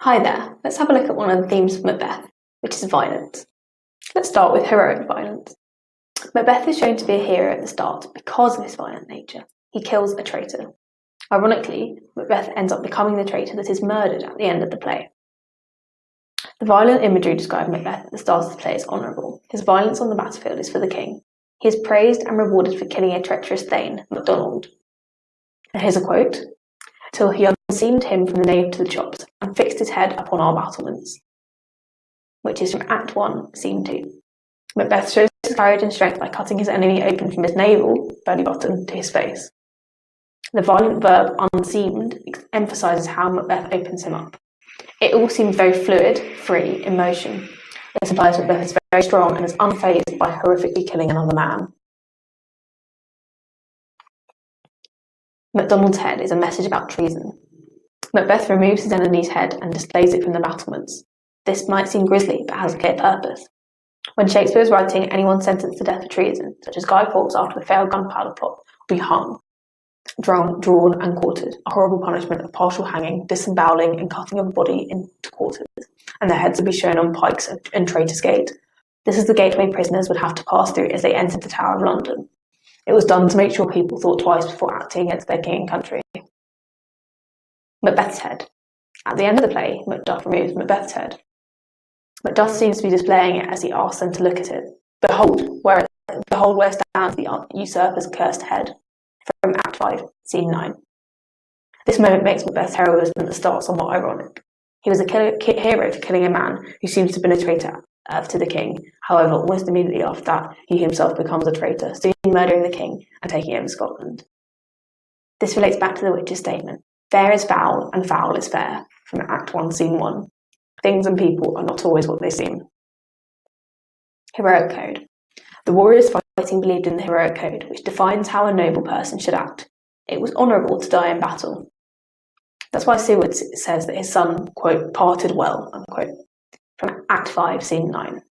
Hi there, let's have a look at one of the themes of Macbeth, which is violence. Let's start with heroic violence. Macbeth is shown to be a hero at the start because of his violent nature. He kills a traitor. Ironically, Macbeth ends up becoming the traitor that is murdered at the end of the play. The violent imagery described Macbeth at the start of the play is honourable. His violence on the battlefield is for the king. He is praised and rewarded for killing a treacherous thane, MacDonald. And here's a quote: "Till he unseamed him from the nave to the chops, and fixed his head upon our battlements," which is from Act 1, Scene 2. Macbeth shows his courage and strength by cutting his enemy open from his navel, belly button, to his face. The violent verb unseamed emphasises how Macbeth opens him up. It all seems very fluid, free, in motion. This implies Macbeth is very strong and is unfazed by horrifically killing another man. MacDonald's head is a message about treason. Macbeth removes his enemy's head and displays it from the battlements. This might seem grisly, but has a clear purpose. When Shakespeare is writing, anyone sentenced to death for treason, such as Guy Fawkes after the failed gunpowder plot, will be hung, drawn and quartered, a horrible punishment of partial hanging, disemboweling and cutting of a body into quarters, and their heads would be shown on pikes and Traitors' Gate. This is the gateway prisoners would have to pass through as they entered the Tower of London. It was done to make sure people thought twice before acting against their king and country. Macbeth's head. At the end of the play, Macduff removes Macbeth's head. Macduff seems to be displaying it as he asks them to look at it. Behold where stands the usurper's cursed head, from Act 5, Scene 9. This moment makes Macbeth's heroism at the start somewhat ironic. He was a hero for killing a man who seems to have been a traitor to the king. However, almost immediately after that, he himself becomes a traitor, soon murdering the king and taking over Scotland. This relates back to the witch's statement: "Fair is foul, and foul is fair," from Act 1, Scene 1. Things and people are not always what they seem. Heroic code. The warriors fighting believed in the heroic code, which defines how a noble person should act. It was honourable to die in battle. That's why Seward says that his son, quote, "parted well," unquote, from Act 5, Scene 9.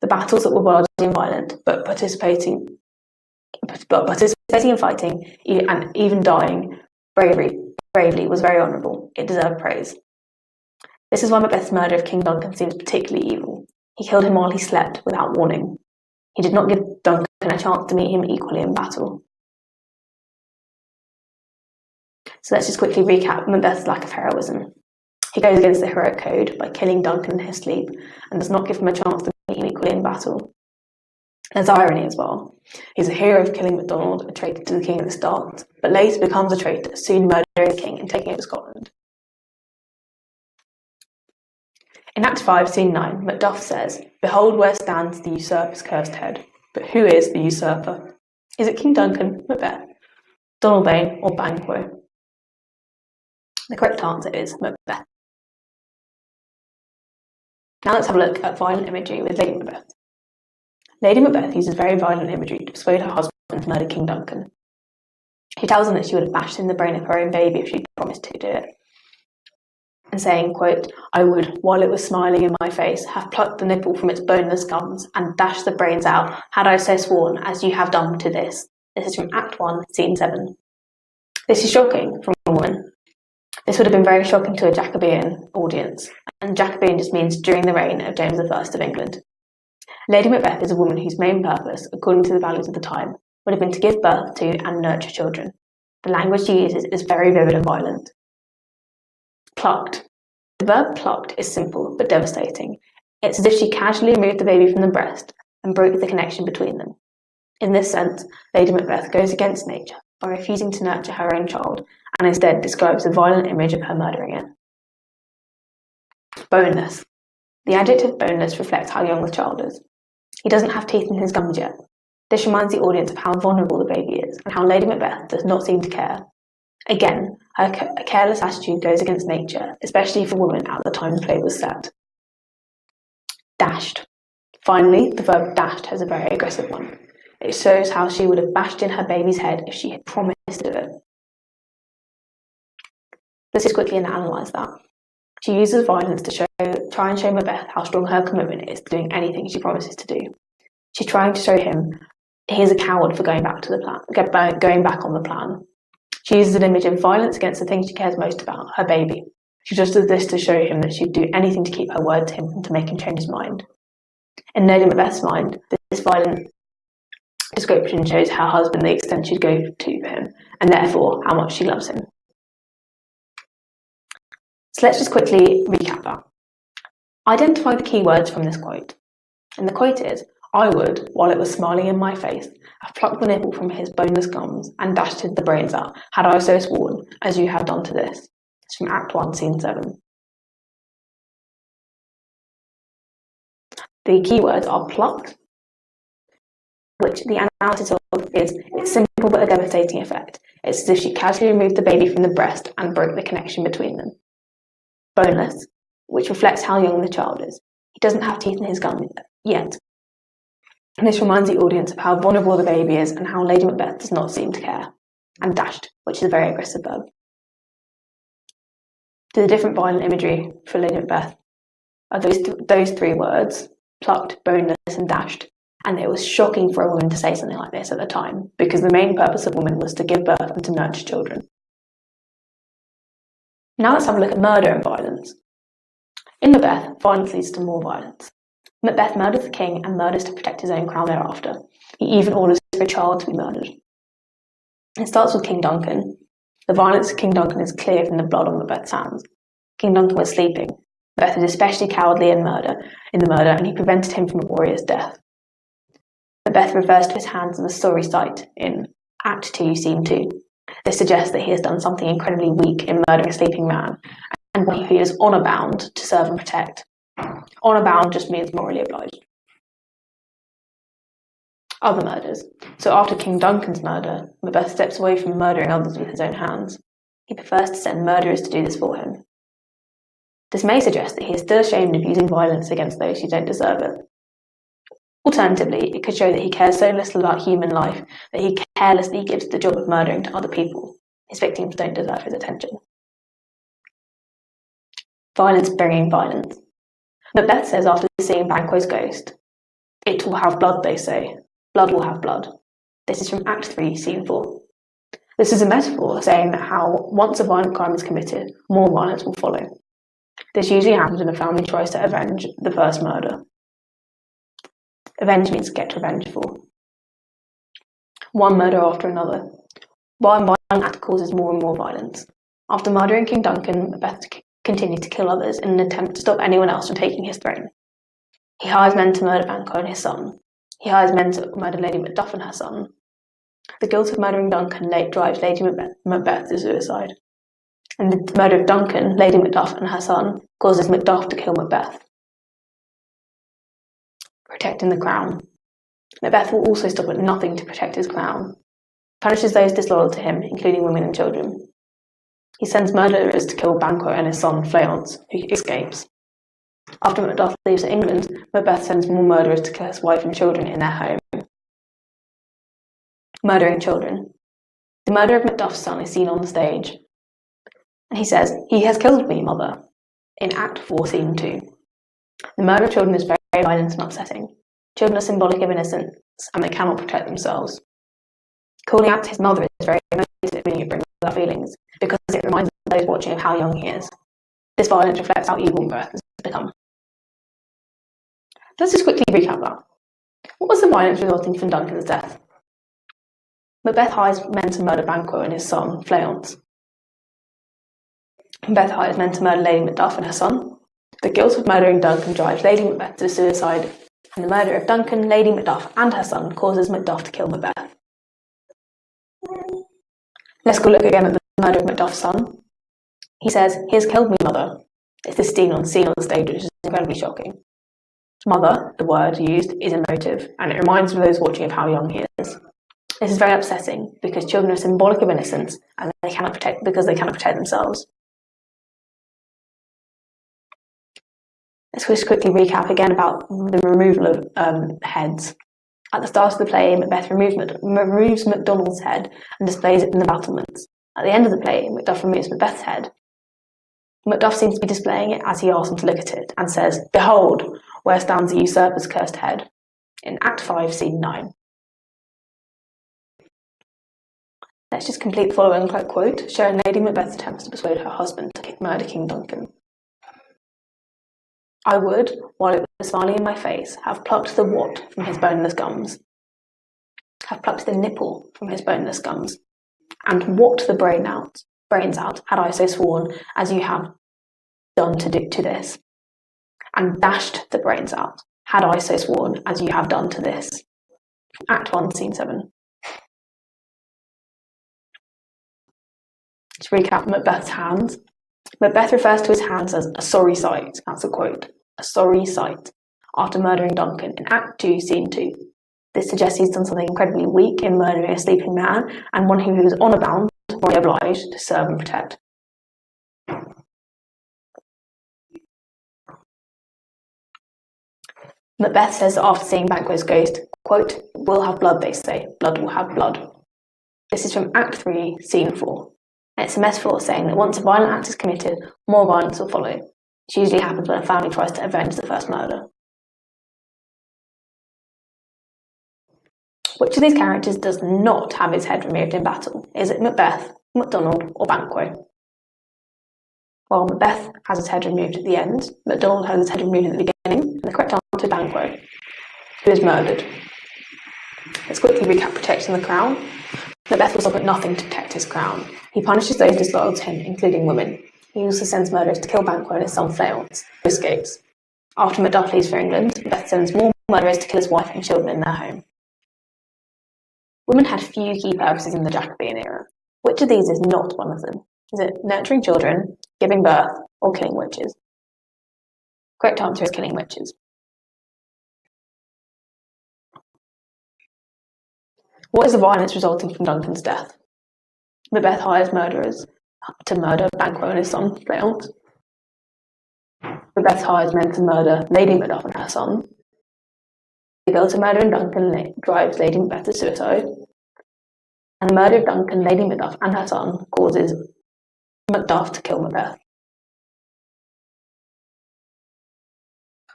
The battles that were largely violent, but participating in fighting and even dying bravely was very honourable. It deserved praise. This is why Macbeth's murder of King Duncan seems particularly evil. He killed him while he slept, without warning. He did not give Duncan a chance to meet him equally in battle. So let's just quickly recap Macbeth's lack of heroism. He goes against the heroic code by killing Duncan in his sleep and does not give him a chance to meet him equally in battle. There's irony as well. He's a hero for killing MacDonald, a traitor to the king at the start, but later becomes a traitor, soon murdering the king and taking over Scotland. In Act 5, Scene 9, Macduff says, "Behold where stands the usurper's cursed head." But who is the usurper? Is it King Duncan, Macbeth, Donalbain, or Banquo? The correct answer is Macbeth. Now let's have a look at violent imagery with Lady Macbeth. Lady Macbeth uses very violent imagery to persuade her husband to murder King Duncan. She tells him that she would have bashed in the brain of her own baby if she'd promised to do it, and saying, quote, "I would, while it was smiling in my face, have plucked the nipple from its boneless gums and dashed the brains out, had I so sworn, as you have done to this." This is from Act 1, Scene 7. This is shocking from a woman. This would have been very shocking to a Jacobean audience, and Jacobean just means during the reign of James I of England. Lady Macbeth is a woman whose main purpose, according to the values of the time, would have been to give birth to and nurture children. The language she uses is very vivid and violent. Plucked. The verb plucked is simple but devastating. It's as if she casually removed the baby from the breast and broke the connection between them. In this sense, Lady Macbeth goes against nature by refusing to nurture her own child and instead describes a violent image of her murdering it. Boneless. The adjective boneless reflects how young the child is. He doesn't have teeth in his gums yet. This reminds the audience of how vulnerable the baby is and how Lady Macbeth does not seem to care. Again, her careless attitude goes against nature, especially for women at the time the play was set. Dashed. Finally, the verb dashed has a very aggressive one. It shows how she would have bashed in her baby's head if she had promised to do it. Let's just quickly analyse that. She uses violence to try and show Macbeth how strong her commitment is to doing anything she promises to do. She's trying to show him he is a coward for going back on the plan. She uses an image of violence against the thing she cares most about, her baby. She just does this to show him that she'd do anything to keep her word to him and to make him change his mind. In Lady Macbeth's mind, this violent description shows her husband the extent she'd go to him, and therefore how much she loves him. So let's just quickly recap that. Identify the key words from this quote. And the quote is, "I would, while it was smiling in my face, have plucked the nipple from his boneless gums and dashed the brains out, had I so sworn, as you have done to this." It's from Act 1, Scene 7. The key words are plucked, which the analysis of is its simple but a devastating effect. It's as if she casually removed the baby from the breast and broke the connection between them. Boneless, which reflects how young the child is. He doesn't have teeth in his gum yet. And this reminds the audience of how vulnerable the baby is and how Lady Macbeth does not seem to care. And dashed, which is a very aggressive verb. To the different violent imagery for Lady Macbeth are those three words, plucked, boneless, and dashed. And it was shocking for a woman to say something like this at the time, because the main purpose of women was to give birth and to nurture children. Now let's have a look at murder and violence. In Macbeth, violence leads to more violence. Macbeth murders the king and murders to protect his own crown thereafter. He even orders for a child to be murdered. It starts with King Duncan. The violence of King Duncan is clear from the blood on Macbeth's hands. King Duncan was sleeping. Macbeth was especially cowardly in the murder, and he prevented him from a warrior's death. Macbeth refers to his hands as a sorry sight in Act 2, Scene 2. This suggests that he has done something incredibly weak in murdering a sleeping man, and he feels honour bound to serve and protect. Honour bound just means morally obliged. Other murders. So after King Duncan's murder, Macbeth steps away from murdering others with his own hands. He prefers to send murderers to do this for him. This may suggest that he is still ashamed of using violence against those who don't deserve it. Alternatively, it could show that he cares so little about human life that he carelessly gives the job of murdering to other people. His victims don't deserve his attention. Violence bringing violence. Macbeth says after seeing Banquo's ghost, "It will have blood, they say. Blood will have blood." This is from Act 3, Scene 4. This is a metaphor saying that how once a violent crime is committed, more violence will follow. This usually happens when a family tries to avenge the first murder. Avenge means get revenge for. One murder after another. One violent act causes more and more violence. After murdering King Duncan, Macbeth continued to kill others in an attempt to stop anyone else from taking his throne. He hires men to murder Banquo and his son. He hires men to murder Lady Macduff and her son. The guilt of murdering Duncan drives Lady Macbeth to suicide. And the murder of Duncan, Lady Macduff and her son causes Macduff to kill Macbeth. Protecting the crown. Macbeth will also stop at nothing to protect his crown. Punishes those disloyal to him, including women and children. He sends murderers to kill Banquo and his son Fleance, who escapes. After Macduff leaves England, Macbeth sends more murderers to kill his wife and children in their home. Murdering children. The murder of Macduff's son is seen on the stage. And he says, "He has killed me, mother," in Act 4, Scene 2. The murder of children is very violent and upsetting. Children are symbolic of innocence, and they cannot protect themselves. Calling out to his mother is very emotive, meaning it brings up feelings, because it reminds those watching of how young he is. This violence reflects how evil Macbeth has become. Let's just quickly recap that. What was the violence resulting from Duncan's death? Macbeth hires men to murder Banquo and his son, Fleance. Macbeth hires men to murder Lady Macduff and her son. The guilt of murdering Duncan drives Lady Macbeth to suicide, and the murder of Duncan, Lady Macduff, and her son causes Macduff to kill Macbeth. Let's go look again at the murder of Macduff's son. He says, "He has killed me, mother." It's this scene on the stage which is incredibly shocking. Mother, the word used, is emotive, and it reminds those watching of how young he is. This is very upsetting because children are symbolic of innocence, and they cannot protect themselves. Let's just quickly recap again about the removal of heads. At the start of the play, Macbeth removes Macdonald's head and displays it in the battlements. At the end of the play, Macduff removes Macbeth's head. Macduff seems to be displaying it as he asks him to look at it and says, "Behold, where stands the usurper's cursed head," in Act 5, Scene 9. Let's just complete the following quote, showing Lady Macbeth's attempts to persuade her husband to murder King Duncan. I would, while it was smiling in my face, have plucked the what from his boneless gums, have plucked the nipple from his boneless gums, and what the brains out, had I so sworn, as you have done to this, and dashed the brains out, had I so sworn, as you have done to this. Act 1, Scene 7. To recap Macbeth's hands, Macbeth refers to his hands as a sorry sight, that's a quote, a sorry sight, after murdering Duncan in Act 2, Scene 2. This suggests he's done something incredibly weak in murdering a sleeping man, and one who was honour bound, morally obliged to serve and protect. Macbeth says that after seeing Banquo's ghost, quote, "We'll have blood, they say, blood will have blood." This is from Act 3, Scene 4. And it's a metaphor saying that once a violent act is committed, more violence will follow. This usually happens when a family tries to avenge the first murder. Which of these characters does not have his head removed in battle? Is it Macbeth, MacDonald, or Banquo? Well, Macbeth has his head removed at the end, MacDonald has his head removed at the beginning, and the correct answer is Banquo, who is murdered. Let's quickly recap protecting the crown. Macbeth will stop at nothing to protect his crown. He punishes those disloyal to him, including women. He also sends murderers to kill Banquo and his son Fleance, who escapes. After Macduff leaves for England, Macbeth sends more murderers to kill his wife and children in their home. Women had few key purposes in the Jacobean era. Which of these is not one of them? Is it nurturing children, giving birth, or killing witches? Correct answer is killing witches. What is the violence resulting from Duncan's death? Macbeth hires murderers to murder Banquo and his son, Fleance. Macbeth hires men to murder Lady Macduff and her son. The girl to murder Duncan drives Lady Macbeth to suicide. And the murder of Duncan, Lady Macduff and her son causes Macduff to kill Macbeth.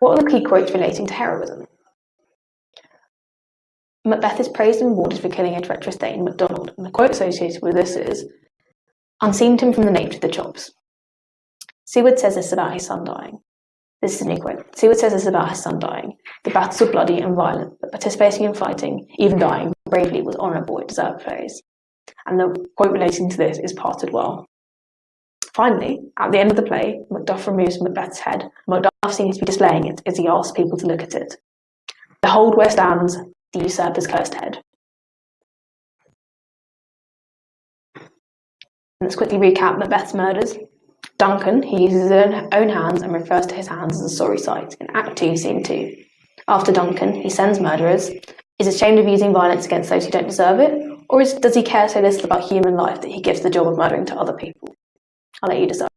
What are the key quotes relating to heroism? Macbeth is praised and rewarded for killing a treacherous Thane, MacDonald, and the quote associated with this is, "Unseen him from the nape to the chops." Seward says this about his son dying. This is a new quote. Seward says this about his son dying. "The battles were bloody and violent, but participating in fighting, even dying, bravely was honourable, it deserved praise." And the quote relating to this is parted well. Finally, at the end of the play, Macduff removes Macbeth's head. Macduff seems to be displaying it as he asks people to look at it. "Behold where stands the usurper's cursed head." Let's quickly recap Macbeth's murders. Duncan, he uses his own hands and refers to his hands as a sorry sight in Act 2, Scene 2. After Duncan, he sends murderers, is ashamed of using violence against those who don't deserve it, or does he care so little about human life that he gives the job of murdering to other people? I'll let you decide.